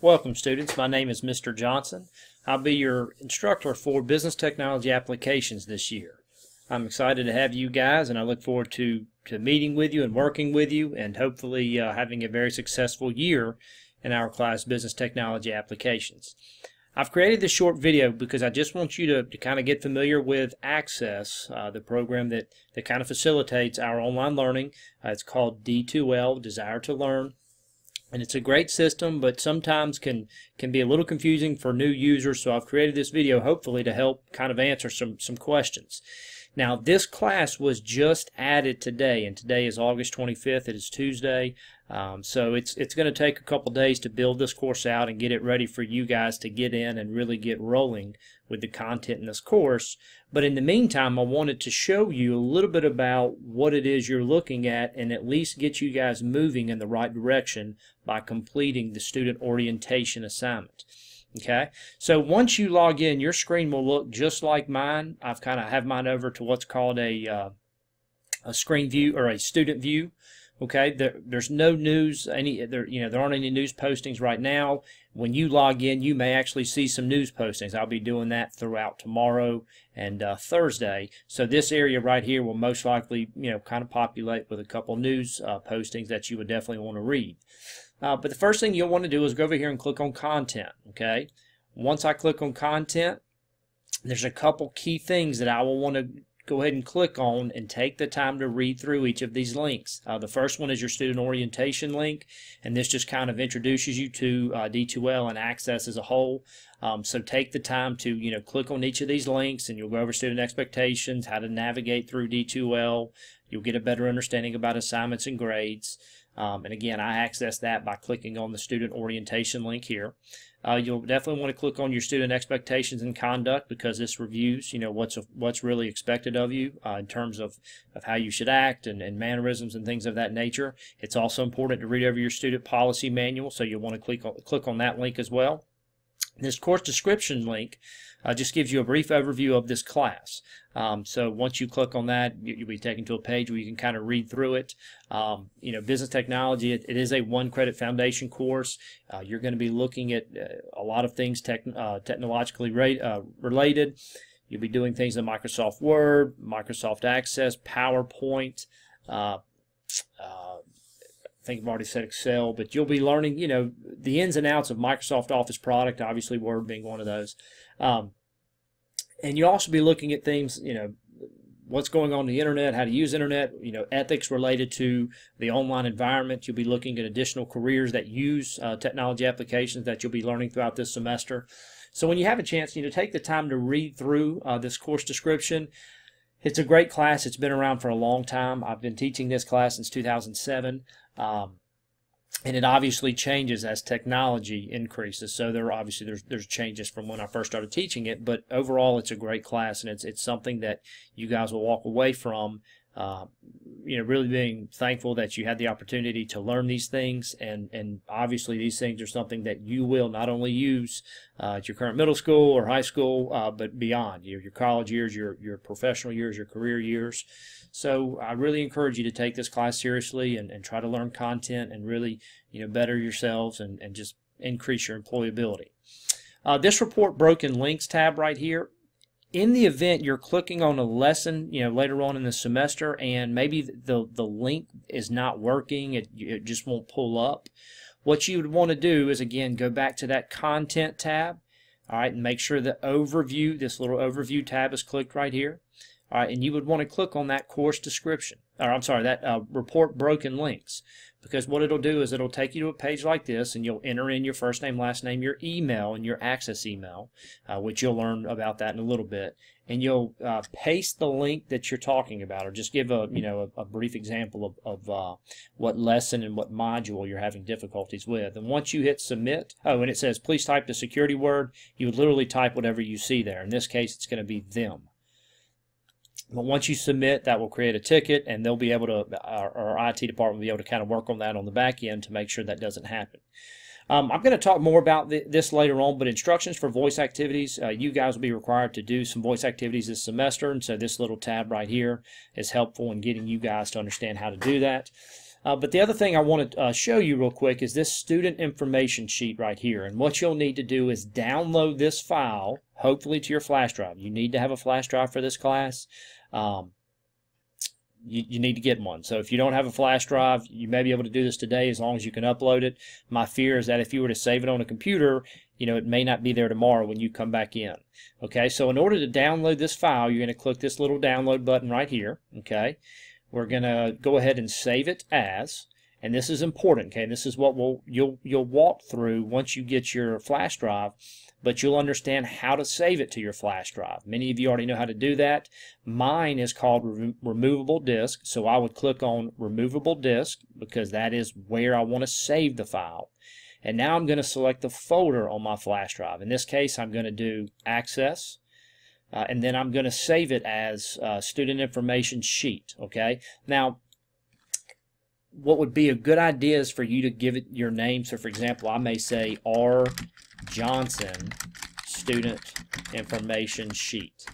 Welcome students, my name is Mr. Johnson. I'll be your instructor for business technology applications this year. I'm excited to have you guys and I look forward to meeting with you and working with you and hopefully having a very successful year in our class business technology applications. I've created this short video because I just want you to kind of get familiar with Access, the program that kind of facilitates our online learning. It's called D2L, Desire to Learn. And it's a great system, but sometimes can be a little confusing for new users, so I've created this video hopefully to help kind of answer some questions. Now, this class was just added today, and today is August 25th. It is Tuesday, so it's going to take a couple days to build this course out and get it ready for you guys to get in and really get rolling with the content in this course. But in the meantime, I wanted to show you a little bit about what it is you're looking at and at least get you guys moving in the right direction by completing the student orientation assignment. Okay, so once you log in, your screen will look just like mine. I've kind of have mine over to what's called a screen view or a student view. Okay, there's no news, there aren't any news postings right now. When you log in, you may actually see some news postings. I'll be doing that throughout tomorrow and Thursday. So this area right here will most likely, kind of populate with a couple news postings that you would definitely want to read. But the first thing you'll want to do is go over here and click on Content. Okay, once I click on Content, there's a couple key things that I will want to go ahead and click on and take the time to read through each of these links. The first one is your student orientation link, and this just kind of introduces you to D2L and Access as a whole. So take the time to click on each of these links, and you'll go over student expectations, how to navigate through D2L. You'll get a better understanding about assignments and grades. And again, I access that by clicking on the student orientation link here. You'll definitely want to click on your student expectations and conduct because this reviews, what's really expected of you in terms of how you should act and mannerisms and things of that nature. It's also important to read over your student policy manual, so you'll want to click on that link as well. This course description link just gives you a brief overview of this class. So once you click on that, you'll be taken to a page where you can kind of read through it. Business technology, it is a one-credit foundation course. You're going to be looking at a lot of things technologically related. You'll be doing things in Microsoft Word, Microsoft Access, PowerPoint. I think I've already said Excel, but you'll be learning, the ins and outs of Microsoft Office product, obviously Word being one of those. And you'll also be looking at things, what's going on the internet, how to use internet, ethics related to the online environment. You'll be looking at additional careers that use technology applications that you'll be learning throughout this semester. So when you have a chance, take the time to read through this course description. It's a great class. It's been around for a long time. I've been teaching this class since 2007. And it obviously changes as technology increases. So there's changes from when I first started teaching it, but overall it's a great class, and it's something that you guys will walk away from really being thankful that you had the opportunity to learn these things, and obviously these things are something that you will not only use at your current middle school or high school, but beyond your college years, your professional years, your career years. So I really encourage you to take this class seriously and try to learn content and really better yourselves and just increase your employability. This report broken links tab right here, in the event you're clicking on a lesson later on in the semester and maybe the link is not working, it just won't pull up, what you would want to do is again go back to that content tab, all right, and make sure the overview, this little overview tab is clicked right here. All right, and you would want to click on that course description, or I'm sorry, that report broken links, because what it'll do is it'll take you to a page like this, and you'll enter in your first name, last name, your email, and your Access email, which you'll learn about that in a little bit, and you'll paste the link that you're talking about, or just give a brief example of what lesson and what module you're having difficulties with. And once you hit submit, and it says please type the security word, you would literally type whatever you see there. In this case, it's going to be them. But once you submit, that will create a ticket, and they'll be able to, our IT department will be able to kind of work on that on the back end to make sure that doesn't happen. I'm going to talk more about this later on, but instructions for voice activities, you guys will be required to do some voice activities this semester, and so this little tab right here is helpful in getting you guys to understand how to do that. But the other thing I want to show you real quick is this student information sheet right here. And what you'll need to do is download this file, hopefully to your flash drive. You need to have a flash drive for this class. You need to get one. So if you don't have a flash drive, you may be able to do this today as long as you can upload it. My fear is that if you were to save it on a computer, it may not be there tomorrow when you come back in. Okay, so in order to download this file, you're going to click this little download button right here. Okay, we're going to go ahead and save it as, and this is important. Okay, this is what you'll walk through once you get your flash drive, but you'll understand how to save it to your flash drive. Many of you already know how to do that. Mine is called removable disk, so I would click on removable disk because that is where I want to save the file. And now I'm going to select the folder on my flash drive. In this case, I'm going to do access, and then I'm going to save it as student information sheet. Okay. Now, what would be a good idea is for you to give it your name. So, for example, I may say R. Johnson Student Information Sheet.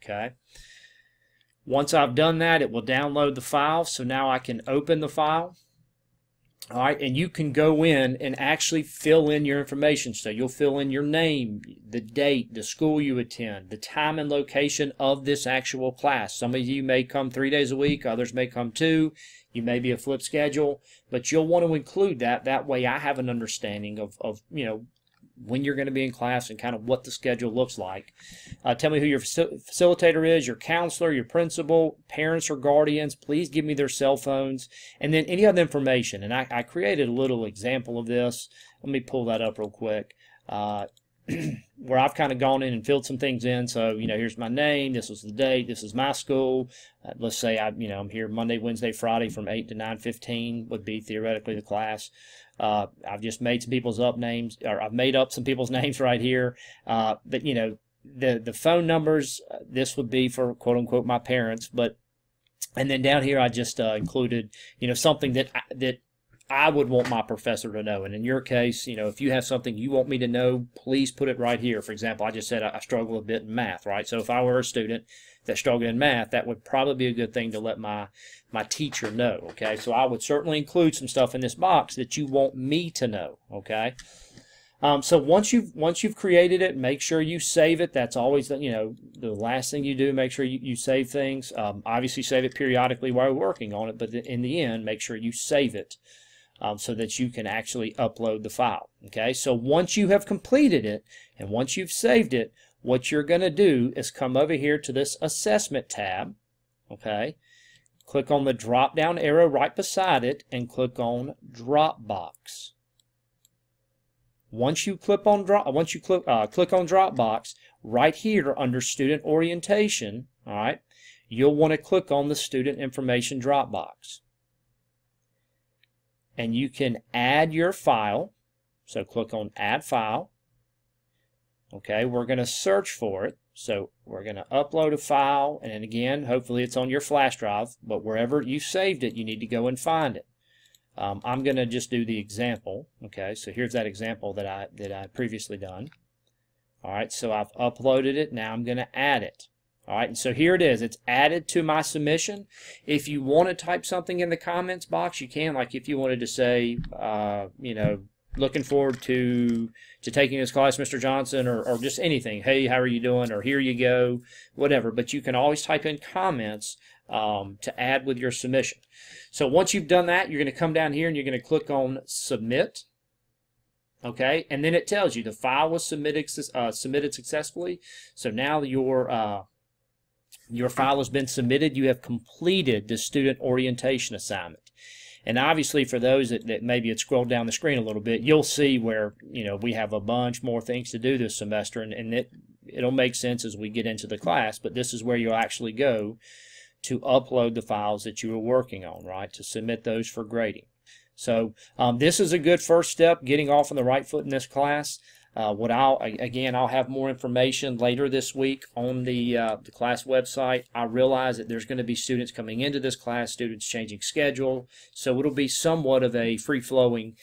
Okay. Once I've done that, it will download the file. So now I can open the file. All right, and you can go in and actually fill in your information. So you'll fill in your name, the date, the school you attend, the time and location of this actual class. Some of you may come 3 days a week, others may come 2. You may be a flip schedule, but you'll want to include that. That way I have an understanding of when you're going to be in class and kind of what the schedule looks like. Tell me who your facilitator is, your counselor, your principal, parents or guardians. Please give me their cell phones, and then any other information. And I created a little example of this. Let me pull that up real quick. Where I've kind of gone in and filled some things in. So, here's my name, this was the date, this is my school. Let's say I'm here Monday, Wednesday, Friday from 8 to 9:15 would be theoretically the class. I've just made some people's names, or I've made up some people's names right here. But the phone numbers, this would be for quote unquote my parents. And then down here I just included something that I would want my professor to know. And in your case, if you have something you want me to know, please put it right here. For example, I just said I struggle a bit in math, right? So if I were a student that struggled in math, that would probably be a good thing to let my teacher know, okay? So I would certainly include some stuff in this box that you want me to know, okay? So once you've created it, make sure you save it. That's always the last thing you do. Make sure you save things. Obviously, save it periodically while you're working on it, but in the end, make sure you save it. So that you can actually upload the file. Okay, so once you have completed it and once you've saved it, what you're going to do is come over here to this assessment tab. Okay, click on the drop down arrow right beside it and click on Dropbox. Once you click on Dropbox, right here under Student Orientation, all right, you'll want to click on the Student Information Dropbox. And you can add your file. So click on Add File. Okay, we're going to search for it. So we're going to upload a file, and then again, hopefully it's on your flash drive, but wherever you saved it, you need to go and find it. I'm going to just do the example. Okay, so here's that example that I previously done. All right, so I've uploaded it. Now I'm going to add it. All right, and so here it is. It's added to my submission. If you want to type something in the comments box, you can. Like if you wanted to say, looking forward to taking this class, Mr. Johnson, or just anything. Hey, how are you doing? Or here you go, whatever. But you can always type in comments to add with your submission. So once you've done that, you're going to come down here and you're going to click on Submit. Okay, and then it tells you the file was submitted successfully. So now your file has been submitted. You have completed the student orientation assignment. And obviously for those that maybe had scrolled down the screen a little bit, you'll see where we have a bunch more things to do this semester, and it'll make sense as we get into the class, but this is where you'll actually go to upload the files that you were working on, right, to submit those for grading. So this is a good first step, getting off on the right foot in this class. I'll have more information later this week on the class website. I realize that there's going to be students coming into this class, students changing schedule, so it'll be somewhat of a free-flowing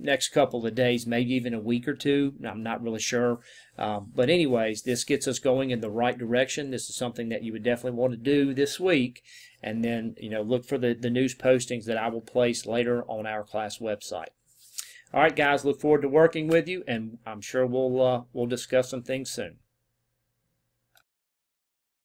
next couple of days, maybe even a week or two. I'm not really sure. But anyways, this gets us going in the right direction. This is something that you would definitely want to do this week. And then, look for the news postings that I will place later on our class website. All right, guys, look forward to working with you, and I'm sure we'll discuss some things soon.